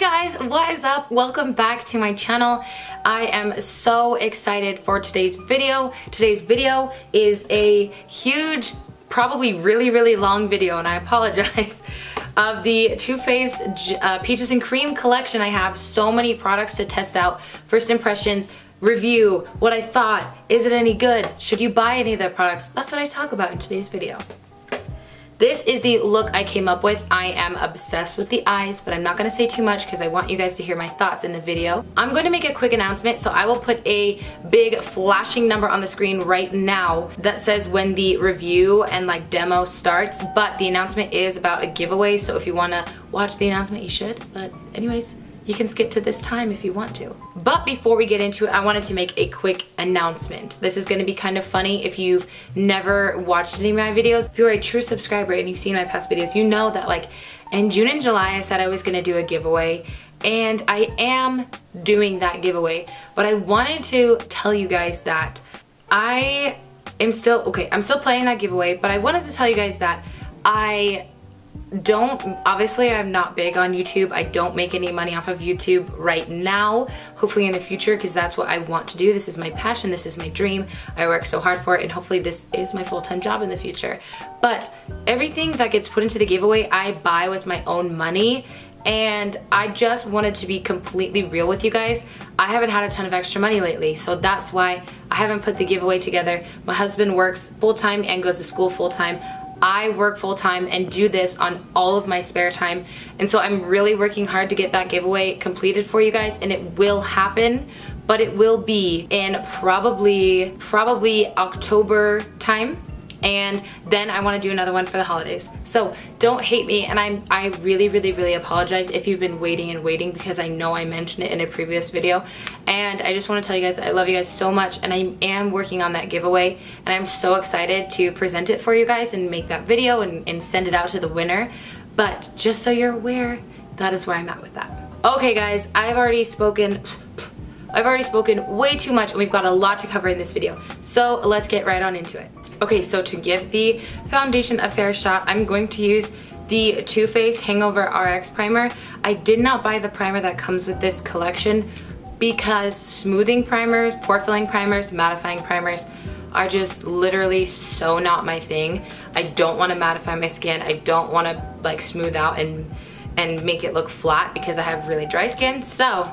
guys, what is up? Welcome back to my channel. I am so excited for today's video. Today's video is a huge, probably really long video, and I apologize, of the Too Faced Peaches and Cream collection. I have so many products to test out. First impressions, review, what I thought, is it any good? Should you buy any of their products? That's what I talk about in today's video. This is the look I came up with. I am obsessed with the eyes, but I'm not gonna say too much because I want you guys to hear my thoughts in the video. I'm going to make a quick announcement, so I will put a big flashing number on the screen right now that says when the review and like demo starts, but the announcement is about a giveaway, so if you wanna watch the announcement, you should. But anyways, you can skip to this time if you want to. But before we get into it, I wanted to make a quick announcement. This is gonna be kind of funny if you've never watched any of my videos. If you're a true subscriber and you've seen my past videos, you know that like in June and July, I said I was gonna do a giveaway, and I am doing that giveaway. But I wanted to tell you guys that I'm still planning that giveaway, but I wanted to tell you guys that obviously I'm not big on YouTube. I don't make any money off of YouTube right now. Hopefully in the future, because that's what I want to do. This is my passion, this is my dream. I work so hard for it, and hopefully this is my full-time job in the future. But everything that gets put into the giveaway, I buy with my own money. And I just wanted to be completely real with you guys. I haven't had a ton of extra money lately, so that's why I haven't put the giveaway together. My husband works full-time and goes to school full-time. I work full-time and do this on all of my spare time, and so I'm really working hard to get that giveaway completed for you guys, and it will happen, but it will be in probably October time, and then I want to do another one for the holidays. So don't hate me, and I really apologize if you've been waiting, because I know I mentioned it in a previous video, and I just want to tell you guys I love you guys so much, and I am working on that giveaway, and I'm so excited to present it for you guys and make that video and send it out to the winner. But just so you're aware, that is where I'm at with that. Okay guys, I've already spoken way too much, and we've got a lot to cover in this video, so let's get right on into it. Okay, so to give the foundation a fair shot, I'm going to use the Too Faced Hangover RX Primer. I did not buy the primer that comes with this collection because smoothing primers, pore filling primers, mattifying primers are just literally so not my thing. I don't want to mattify my skin. I don't want to like smooth out and make it look flat because I have really dry skin. So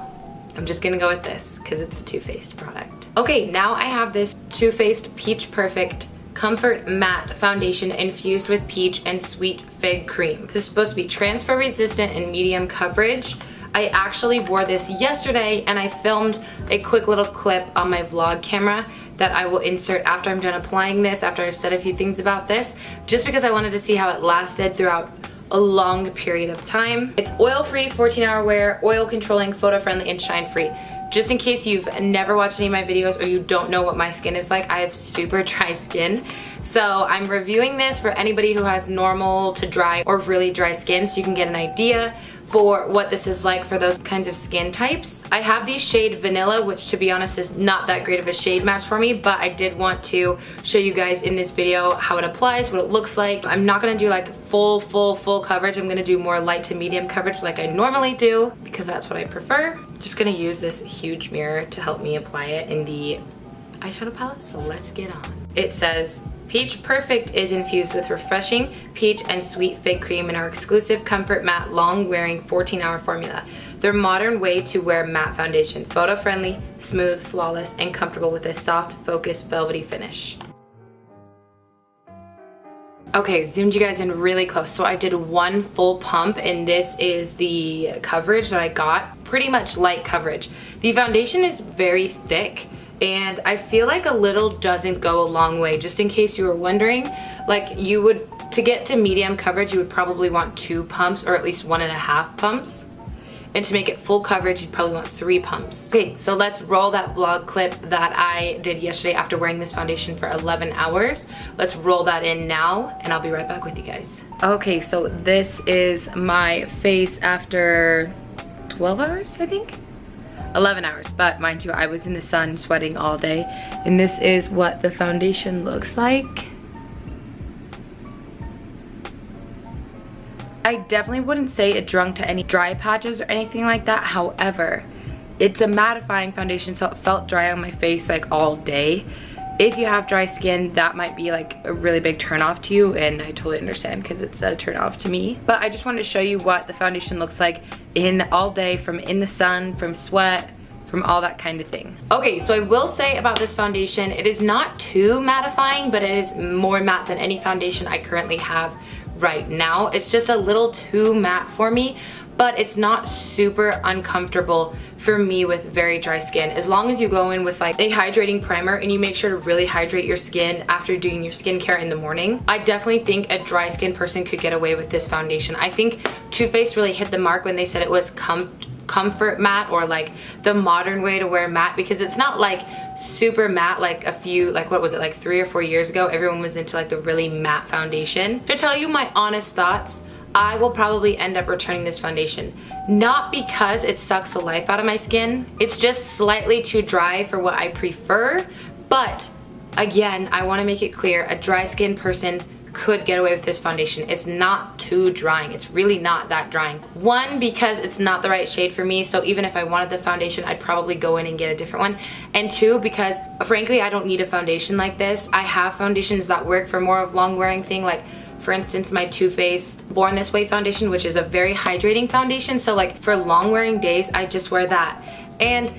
I'm just gonna go with this because it's a Too Faced product. Okay, now I have this Too Faced Peach Perfect Comfort Matte Foundation infused with peach and sweet fig cream. This is supposed to be transfer resistant and medium coverage. I actually wore this yesterday, and I filmed a quick little clip on my vlog camera that I will insert after I'm done applying this, after I've said a few things about this, just because I wanted to see how it lasted throughout a long period of time. It's oil-free, 14-hour wear, oil-controlling, photo-friendly, and shine-free. Just in case you've never watched any of my videos or you don't know what my skin is like, I have super dry skin. So I'm reviewing this for anybody who has normal to dry or really dry skin, so you can get an idea for what this is like for those kinds of skin types. I have the shade Vanilla, which to be honest is not that great of a shade match for me, but I did want to show you guys in this video how it applies, what it looks like. I'm not gonna do like full coverage. I'm gonna do more light to medium coverage like I normally do because that's what I prefer. Just gonna use this huge mirror to help me apply it in the eyeshadow palette, so let's get on. It says, Peach Perfect is infused with refreshing peach and sweet fig cream in our exclusive Comfort Matte long-wearing 14-hour formula. Their modern way to wear matte foundation. Photo-friendly, smooth, flawless, and comfortable with a soft, focused, velvety finish. Okay, zoomed you guys in really close. So I did one full pump, and this is the coverage that I got. Pretty much light coverage. The foundation is very thick, and I feel like a little doesn't go a long way. Just in case you were wondering, like to get to medium coverage, you would probably want 2 pumps or at least 1.5 pumps. And to make it full coverage, you'd probably want 3 pumps. Okay, so let's roll that vlog clip that I did yesterday after wearing this foundation for 11 hours. Let's roll that in now, and I'll be right back with you guys. Okay, so this is my face after 12 hours, I think? 11 hours, but mind you, I was in the sun sweating all day, and this is what the foundation looks like. I definitely wouldn't say it drunk to any dry patches or anything like that. However, it's a mattifying foundation, so it felt dry on my face like all day. If you have dry skin, that might be like a really big turn off to you, and I totally understand because it's a turn off to me. But I just wanted to show you what the foundation looks like in all day, from in the sun, from sweat, from all that kind of thing. Okay, so I will say about this foundation, it is not too mattifying, but it is more matte than any foundation I currently have right now. It's just a little too matte for me, but it's not super uncomfortable for me with very dry skin. As long as you go in with like a hydrating primer and you make sure to really hydrate your skin after doing your skincare in the morning, I definitely think a dry skin person could get away with this foundation. I think Too Faced really hit the mark when they said it was comfort matte, or like the modern way to wear matte, because it's not like super matte like a few, like what was it, like 3 or 4 years ago, everyone was into like the really matte foundation. To tell you my honest thoughts, I will probably end up returning this foundation. Not because it sucks the life out of my skin, it's just slightly too dry for what I prefer. But again, I want to make it clear, a dry skin person could get away with this foundation. It's not too drying. It's really not that drying. One, because it's not the right shade for me, so even if I wanted the foundation, I'd probably go in and get a different one. And two, because frankly, I don't need a foundation like this. I have foundations that work for more of long wearing thing, like for instance, my Too Faced Born This Way foundation, which is a very hydrating foundation. So like for long wearing days, I just wear that. And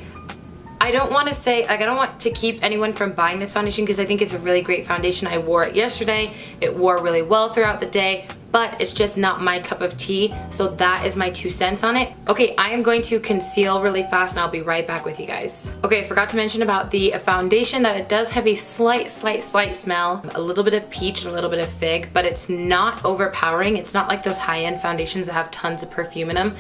I don't want to say, like, I don't want to keep anyone from buying this foundation because I think it's a really great foundation. I wore it yesterday. It wore really well throughout the day, but it's just not my cup of tea. So that is my 2 cents on it. Okay, I am going to conceal really fast and I'll be right back with you guys. Okay, I forgot to mention about the foundation that it does have a slight smell, a little bit of peach and a little bit of fig, but it's not overpowering. It's not like those high-end foundations that have tons of perfume in them.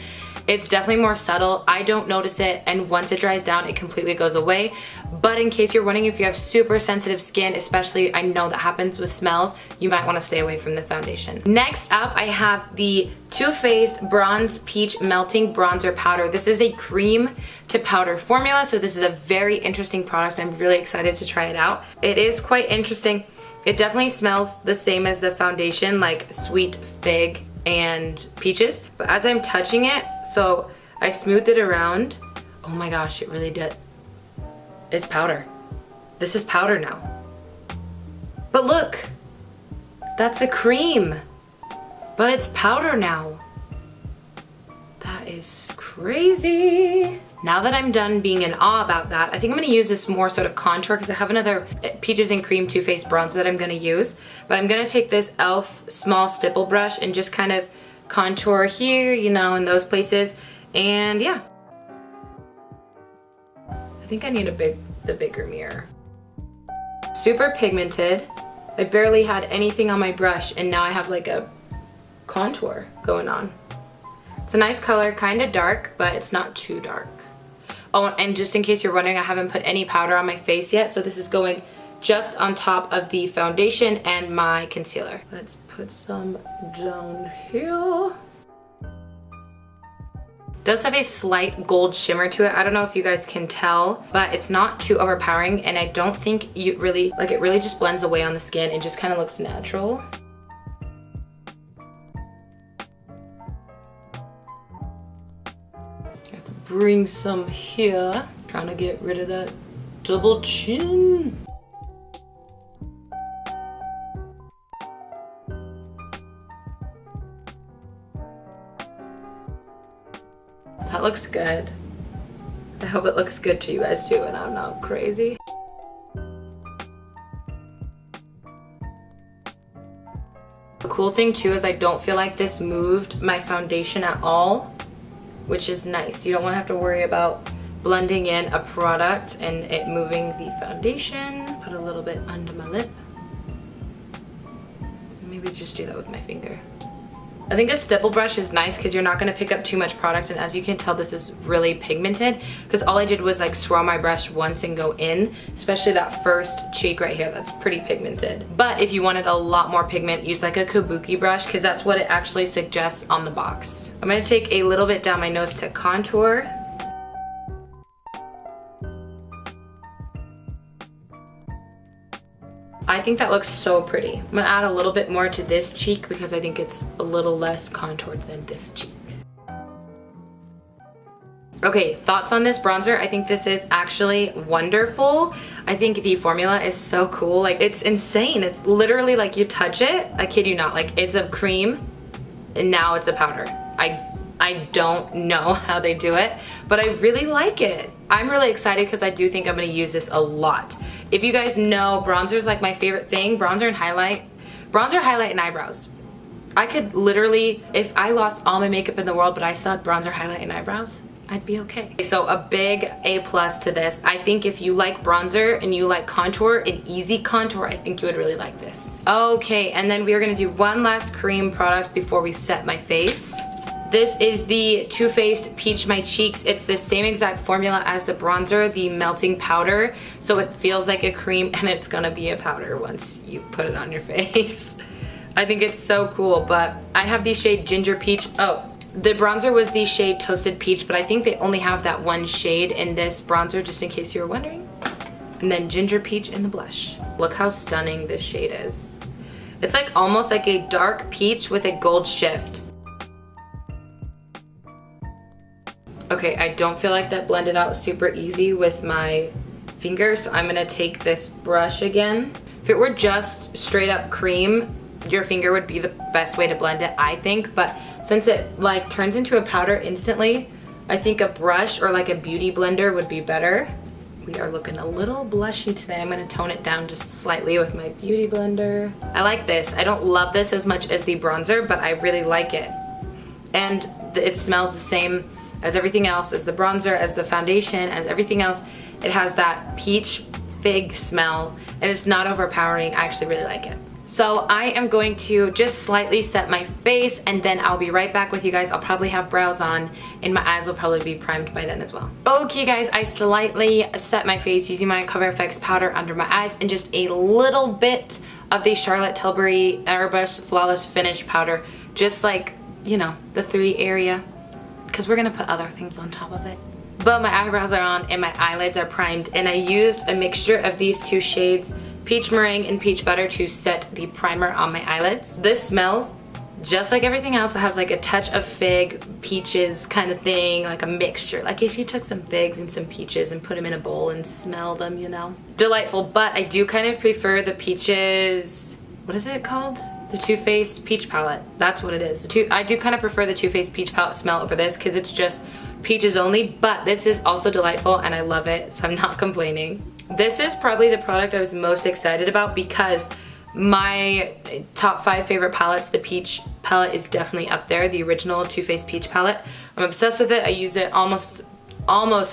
It's definitely more subtle. I don't notice it, and once it dries down, it completely goes away. But in case you're wondering if you have super sensitive skin, especially I know that happens with smells, you might want to stay away from the foundation. Next up, I have the Too Faced Bronze Peach Melting Bronzer Powder. This is a cream to powder formula, so this is a very interesting product. I'm really excited to try it out. It is quite interesting. It definitely smells the same as the foundation, like sweet fig and peaches, but as I'm touching it, so I smoothed it around, oh my gosh, it really did. It's powder. This is powder now. But look, that's a cream, but it's powder now. That is crazy. Now that I'm done being in awe about that, I think I'm gonna use this more sort of contour because I have another Peaches and Cream Too Faced bronzer that I'm gonna use. But I'm gonna take this e.l.f. small stipple brush and just kind of contour here, you know, in those places. And yeah. I think I need the bigger mirror. Super pigmented. I barely had anything on my brush and now I have like a contour going on. It's a nice color, kind of dark, but it's not too dark. Oh, and just in case you're wondering, I haven't put any powder on my face yet, so this is going just on top of the foundation and my concealer. Let's put some down here. It does have a slight gold shimmer to it. I don't know if you guys can tell, but it's not too overpowering, and I don't think it really just blends away on the skin. It just kind of looks natural. Bring some here. Trying to get rid of that double chin. That looks good. I hope it looks good to you guys too and I'm not crazy. The cool thing too is I don't feel like this moved my foundation at all, which is nice. You don't want to have to worry about blending in a product and it moving the foundation. Put a little bit under my lip. Maybe just do that with my finger. I think a stipple brush is nice because you're not going to pick up too much product, and as you can tell, this is really pigmented because all I did was like swirl my brush once and go in, especially that first cheek right here. That's pretty pigmented. But if you wanted a lot more pigment, use like a kabuki brush because that's what it actually suggests on the box. I'm going to take a little bit down my nose to contour. I think that looks so pretty. I'm gonna add a little bit more to this cheek because I think it's a little less contoured than this cheek. Okay, thoughts on this bronzer? I think this is actually wonderful. I think the formula is so cool. Like, it's insane. It's literally like you touch it, I kid you not, like it's a cream and now it's a powder. I don't know how they do it, but I really like it. I'm really excited because I do think I'm gonna use this a lot. If you guys know, bronzer is like my favorite thing. Bronzer, highlight, and eyebrows. I could literally, if I lost all my makeup in the world, but I still had bronzer, highlight, and eyebrows, I'd be okay. So a big A+ to this. I think if you like bronzer and you like contour, an easy contour, I think you would really like this. Okay, and then we are gonna do one last cream product before we set my face. This is the Too Faced Peach My Cheeks. It's the same exact formula as the bronzer, the melting powder. So it feels like a cream and it's gonna be a powder once you put it on your face. I think it's so cool, but I have the shade Ginger Peach. Oh, the bronzer was the shade Toasted Peach, but I think they only have that one shade in this bronzer, just in case you were wondering. And then Ginger Peach in the blush. Look how stunning this shade is. It's like almost like a dark peach with a gold shift. Okay, I don't feel like that blended out super easy with my finger, so I'm gonna take this brush again. If it were just straight up cream, your finger would be the best way to blend it, I think, but since it like turns into a powder instantly, I think a brush or like a beauty blender would be better. We are looking a little blushy today. I'm gonna tone it down just slightly with my beauty blender. I like this. I don't love this as much as the bronzer, but I really like it. And it smells the same as everything else, as the bronzer, as the foundation, as everything else. It has that peach fig smell and it's not overpowering. I actually really like it. So I am going to just slightly set my face and then I'll be right back with you guys. I'll probably have brows on and my eyes will probably be primed by then as well. Okay guys, I slightly set my face using my Cover FX powder under my eyes and just a little bit of the Charlotte Tilbury Airbrush Flawless Finish powder, just like, you know, the 3 area, because we're gonna put other things on top of it. But my eyebrows are on and my eyelids are primed, and I used a mixture of these 2 shades, Peach Meringue and Peach Butter, to set the primer on my eyelids. This smells just like everything else. It has like a touch of fig, peaches kind of thing, like a mixture. Like if you took some figs and some peaches and put them in a bowl and smelled them, you know. Delightful, but I do kind of prefer the peaches, what is it called? The Too Faced Peach Palette. That's what it is. I do kind of prefer the Too Faced Peach Palette smell over this because it's just peaches only, but this is also delightful and I love it, so I'm not complaining. This is probably the product I was most excited about because my top 5 favorite palettes, the peach palette is definitely up there, the original Too Faced Peach Palette. I'm obsessed with it. I use it almost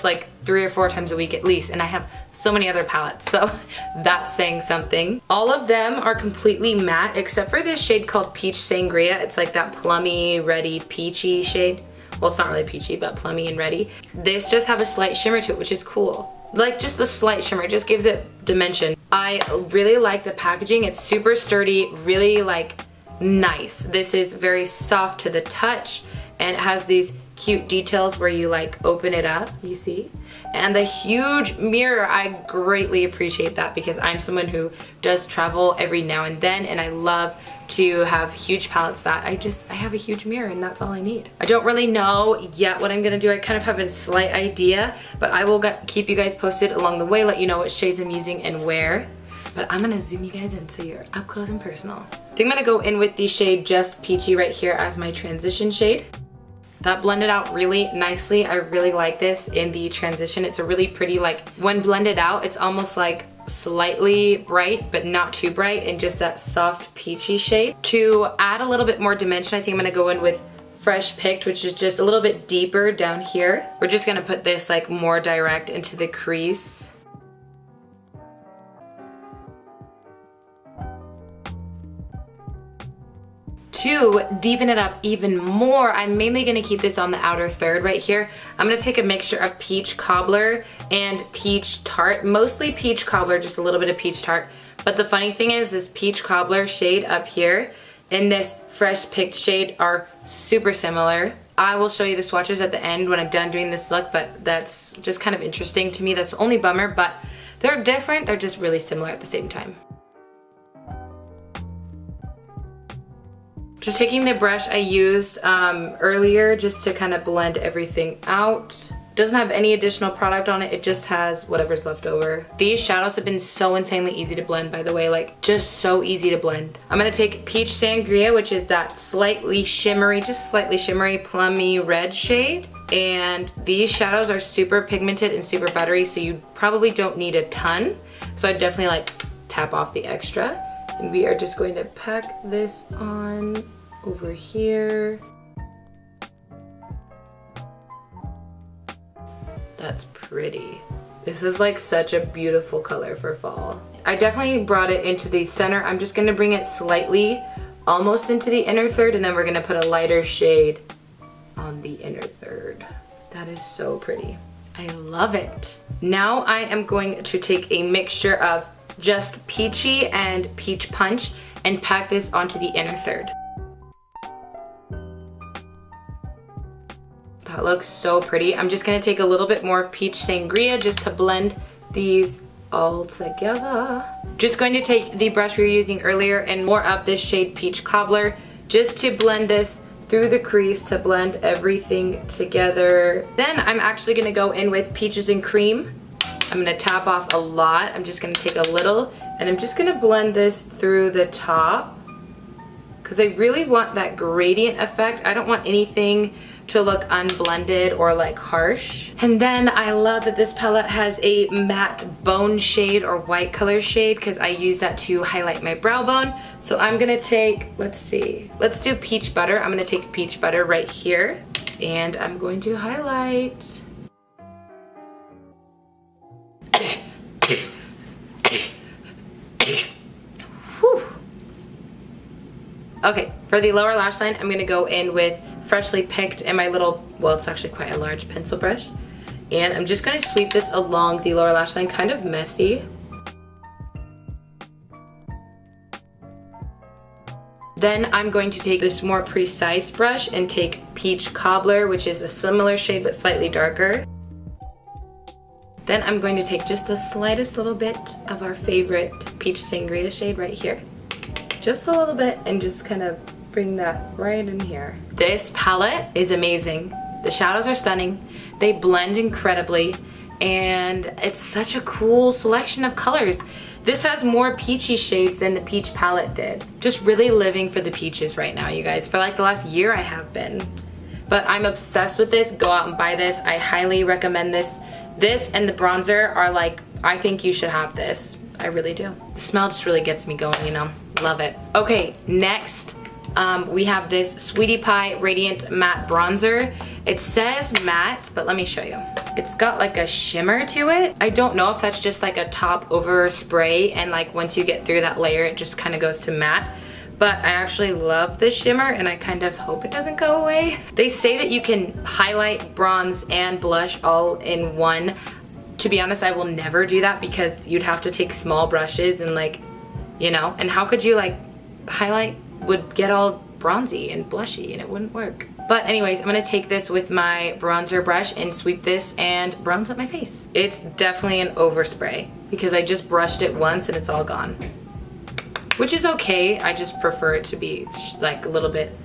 like 3 or 4 times a week at least, and I have so many other palettes, so that's saying something. All of them are completely matte except for this shade called Peach Sangria. It's like that plummy, reddy, peachy shade. Well, it's not really peachy, but plummy and reddy. This just have a slight shimmer to it, which is cool. Like just the slight shimmer, just gives it dimension. I really like the packaging. It's super sturdy, really like nice. This is very soft to the touch and it has these cute details where you like open it up, you see? And the huge mirror, I greatly appreciate that because I'm someone who does travel every now and then and I love to have huge palettes that I have a huge mirror and that's all I need. I don't really know yet what I'm gonna do. I kind of have a slight idea, but I will keep you guys posted along the way, let you know what shades I'm using and where. But I'm gonna zoom you guys in so you're up close and personal. I think I'm gonna go in with the shade Just Peachy right here as my transition shade. That blended out really nicely. I really like this in the transition. It's a really pretty, like, when blended out, it's almost like slightly bright, but not too bright, and just that soft peachy shade. To add a little bit more dimension, I think I'm gonna go in with Fresh Picked, which is just a little bit deeper down here. We're just gonna put this like more direct into the crease. To deepen it up even more, I'm mainly gonna keep this on the outer third right here. I'm gonna take a mixture of Peach Cobbler and Peach Tart, mostly Peach Cobbler, just a little bit of Peach Tart. But the funny thing is this Peach Cobbler shade up here and this Fresh Picked shade are super similar. I will show you the swatches at the end when I'm done doing this look, but that's just kind of interesting to me. That's the only bummer, but they're different. They're just really similar at the same time. Just taking the brush I used earlier just to kind of blend everything out. Doesn't have any additional product on it, it just has whatever's left over. These shadows have been so insanely easy to blend, by the way, like just so easy to blend. I'm gonna take Peach Sangria, which is that slightly shimmery, just slightly shimmery plummy red shade. And these shadows are super pigmented and super buttery, so you probably don't need a ton. So I definitely like tap off the extra. And we are just going to pack this on over here. That's pretty. This is like such a beautiful color for fall. I definitely brought it into the center. I'm just gonna bring it slightly almost into the inner third, and then we're gonna put a lighter shade on the inner third. That is so pretty. I love it. Now I am going to take a mixture of just peachy and peach punch and pack this onto the inner third. That looks so pretty. I'm just gonna take a little bit more of Peach Sangria just to blend these all together. Just going to take the brush we were using earlier and more of this shade Peach Cobbler just to blend this through the crease to blend everything together. Then I'm actually gonna go in with Peaches and Cream. I'm gonna tap off a lot. I'm just gonna take a little and I'm just gonna blend this through the top because I really want that gradient effect. I don't want anything to look unblended or like harsh. And then I love that this palette has a matte bone shade or white color shade because I use that to highlight my brow bone. So I'm gonna take, let's see, let's do Peach Butter. I'm gonna take Peach Butter right here and I'm going to highlight. Whew. Okay, for the lower lash line, I'm gonna go in with Freshly Picked and my little, well, it's actually quite a large pencil brush. And I'm just gonna sweep this along the lower lash line, kind of messy. Then I'm going to take this more precise brush and take Peach Cobbler, which is a similar shade but slightly darker. Then I'm going to take just the slightest little bit of our favorite Peach Sangria shade right here. Just a little bit and just kind of bring that right in here. This palette is amazing. The shadows are stunning. They blend incredibly and it's such a cool selection of colors. This has more peachy shades than the peach palette did. Just really living for the peaches right now, you guys. For like the last year I have been. But I'm obsessed with this. Go out and buy this. I highly recommend this. This and the bronzer are like, I think you should have this. I really do. The smell just really gets me going, you know. Love it. Okay, next we have this Sweetie Pie Radiant Matte Bronzer. It says matte, but let me show you. It's got like a shimmer to it. I don't know if that's just like a top over spray and like once you get through that layer it just kind of goes to matte. But I actually love the shimmer and I kind of hope it doesn't go away. They say that you can highlight, bronze, and blush all in one. To be honest, I will never do that because you'd have to take small brushes and like, you know, and how could you like highlight would get all bronzy and blushy and it wouldn't work. But anyways, I'm gonna take this with my bronzer brush and sweep this and bronze up my face. It's definitely an overspray because I just brushed it once and it's all gone. Which is okay, I just prefer it to be like a little bit,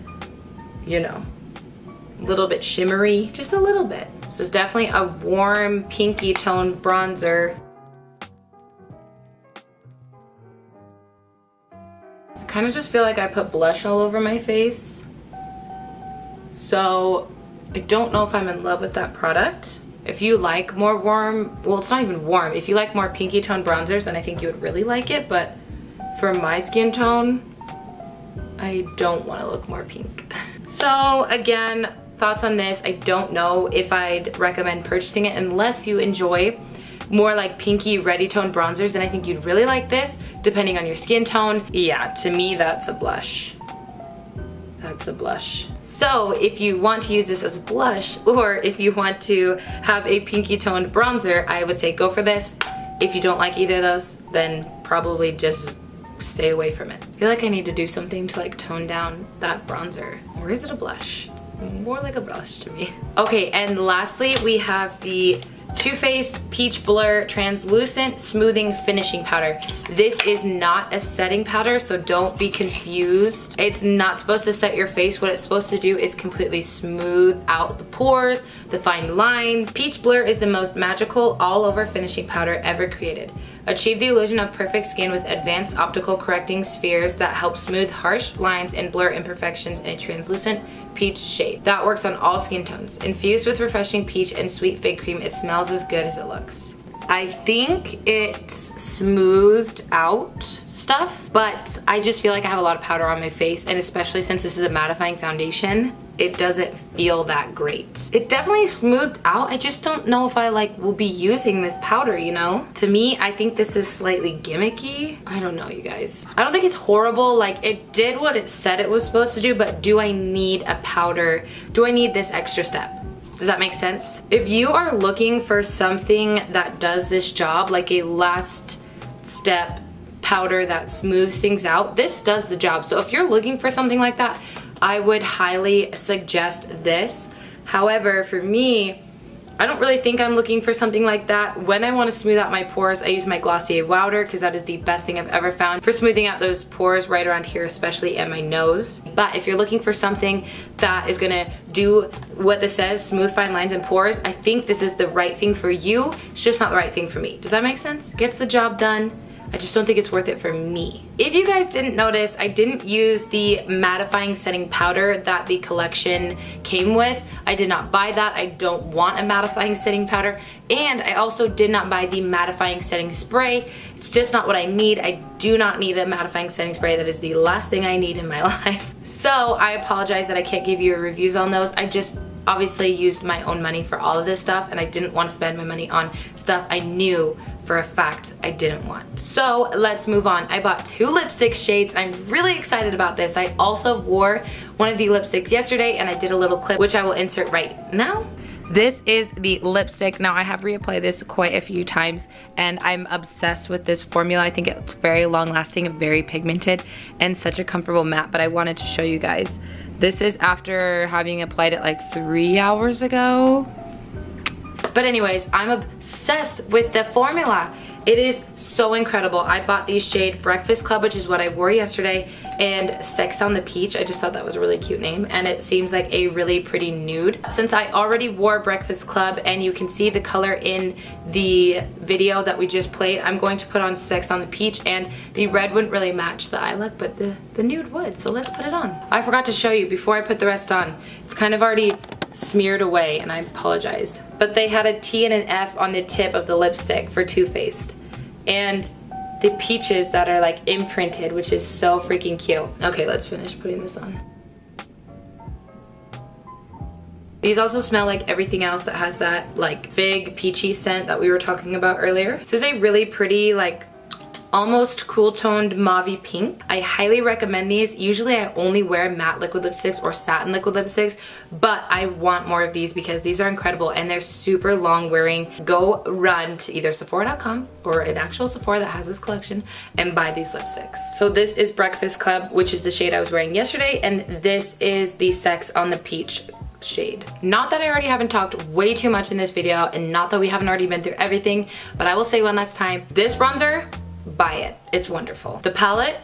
you know, a little bit shimmery, just a little bit. So it's definitely a warm pinky tone bronzer. I kind of just feel like I put blush all over my face. So I don't know if I'm in love with that product. If you like more warm, well, it's not even warm. If you like more pinky tone bronzers, then I think you would really like it. But for my skin tone, I don't want to look more pink. So again, thoughts on this. I don't know if I'd recommend purchasing it unless you enjoy more like pinky reddy tone bronzers, then I think you'd really like this, depending on your skin tone. Yeah, to me, that's a blush. That's a blush. So if you want to use this as a blush, or if you want to have a pinky toned bronzer, I would say go for this. If you don't like either of those, then probably just stay away from it. I feel like I need to do something to like tone down that bronzer. Or is it a blush? More like a blush to me. Okay, and lastly we have the Too Faced Peach Blur Translucent Smoothing Finishing Powder. This is not a setting powder, so don't be confused. It's not supposed to set your face. What it's supposed to do is completely smooth out the pores, the fine lines. Peach Blur is the most magical all-over finishing powder ever created. Achieve the illusion of perfect skin with advanced optical correcting spheres that help smooth harsh lines and blur imperfections in a translucent peach shade. That works on all skin tones. Infused with refreshing peach and sweet fig cream, it smells as good as it looks. I think it's smoothed out stuff, but I just feel like I have a lot of powder on my face, and especially since this is a mattifying foundation, it doesn't feel that great. It definitely smoothed out. I just don't know if I will be using this powder, you know? To me, I think this is slightly gimmicky. I don't know, you guys. I don't think it's horrible. Like, it did what it said it was supposed to do, but do I need a powder? Do I need this extra step? Does that make sense? If you are looking for something that does this job, like a last step powder that smooths things out, this does the job. So if you're looking for something like that, I would highly suggest this. However, for me, I don't really think I'm looking for something like that. When I want to smooth out my pores, I use my Glossier Wowder because that is the best thing I've ever found for smoothing out those pores right around here, especially at my nose. But if you're looking for something that is gonna do what this says, smooth fine lines and pores, I think this is the right thing for you. It's just not the right thing for me. Does that make sense? Gets the job done. I just don't think it's worth it for me. If you guys didn't notice, I didn't use the mattifying setting powder that the collection came with. I did not buy that. I don't want a mattifying setting powder. And I also did not buy the mattifying setting spray. It's just not what I need. I do not need a mattifying setting spray. That is the last thing I need in my life. So I apologize that I can't give you reviews on those. I just obviously used my own money for all of this stuff, and I didn't want to spend my money on stuff I knew for a fact I didn't want. So let's move on. I bought 2 lipstick shades, and I'm really excited about this. I also wore one of the lipsticks yesterday, and I did a little clip, which I will insert right now. This is the lipstick. Now, I have reapplied this quite a few times, and I'm obsessed with this formula. I think it's very long lasting and very pigmented and such a comfortable matte, but I wanted to show you guys. This is after having applied it like 3 hours ago. But anyways, I'm obsessed with the formula. It is so incredible. I bought the shade Breakfast Club, which is what I wore yesterday, and Sex on the Peach. I just thought that was a really cute name, and it seems like a really pretty nude. Since I already wore Breakfast Club, and you can see the color in the video that we just played, I'm going to put on Sex on the Peach, and the red wouldn't really match the eye look, but the nude would, so let's put it on. I forgot to show you before I put the rest on. It's kind of already smeared away, and I apologize. But they had a T and an F on the tip of the lipstick for Too Faced. And the peaches that are like imprinted, which is so freaking cute. Okay, let's finish putting this on. These also smell like everything else that has that like fig peachy scent that we were talking about earlier. This is a really pretty like almost cool toned mauve pink. I highly recommend these. Usually I only wear matte liquid lipsticks or satin liquid lipsticks, but I want more of these because these are incredible and they're super long wearing. Go run to either Sephora.com or an actual Sephora that has this collection and buy these lipsticks. So this is Breakfast Club, which is the shade I was wearing yesterday, and this is the Sex on the Peach shade. Not that I already haven't talked way too much in this video, and not that we haven't already been through everything, but I will say one last time, this bronzer, buy it. It's wonderful. The palette,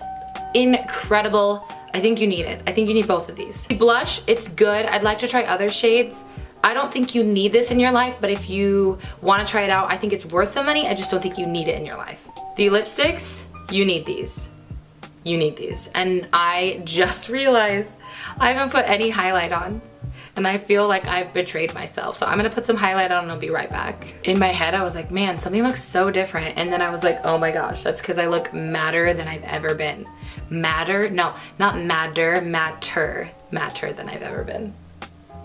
incredible. I think you need it. I think you need both of these. The blush, it's good. I'd like to try other shades. I don't think you need this in your life, but if you want to try it out, I think it's worth the money. I just don't think you need it in your life. The lipsticks, you need these. You need these. And I just realized I haven't put any highlight on. And I feel like I've betrayed myself. So I'm gonna put some highlight on and I'll be right back. In my head, I was like, man, something looks so different. And then I was like, oh my gosh, that's because I look madder than I've ever been. Madder? No, not madder, madder than I've ever been.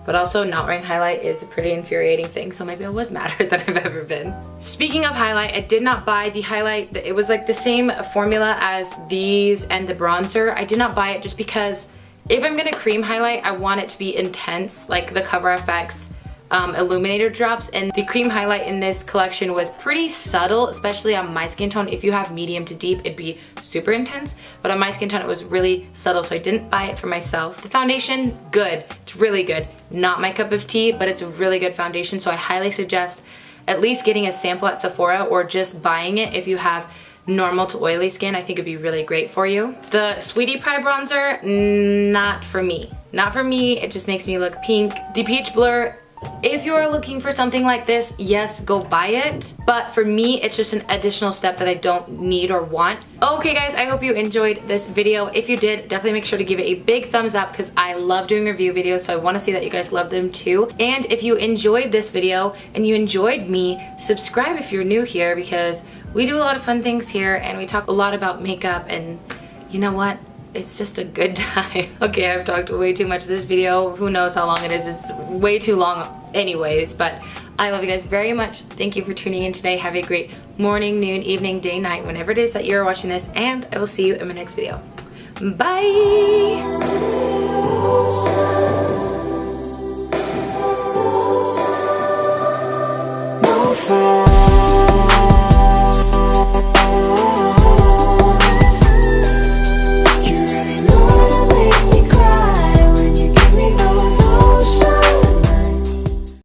But also not wearing highlight is a pretty infuriating thing, so maybe I was madder than I've ever been. Speaking of highlight, I did not buy the highlight. It was like the same formula as these and the bronzer. I did not buy it just because if I'm gonna cream highlight, I want it to be intense, like the Cover FX illuminator drops, and the cream highlight in this collection was pretty subtle, especially on my skin tone. If you have medium to deep, it'd be super intense, but on my skin tone it was really subtle, so I didn't buy it for myself. The foundation, good. It's really good. Not my cup of tea, but it's a really good foundation, so I highly suggest at least getting a sample at Sephora or just buying it if you have normal to oily skin, I think it'd be really great for you. The Sweetie Pie bronzer, not for me. Not for me, it just makes me look pink. The Peach Blur, if you are looking for something like this, yes, go buy it. But for me, it's just an additional step that I don't need or want. Okay guys, I hope you enjoyed this video. If you did, definitely make sure to give it a big thumbs up because I love doing review videos, so I want to see that you guys love them too. And if you enjoyed this video and you enjoyed me, subscribe if you're new here because we do a lot of fun things here and we talk a lot about makeup, and you know what? It's just a good time. Okay, I've talked way too much this video. Who knows how long it is. It's way too long anyways, but I love you guys very much. Thank you for tuning in today. Have a great morning, noon, evening, day, night, whenever it is that you're watching this, and I will see you in my next video. Bye!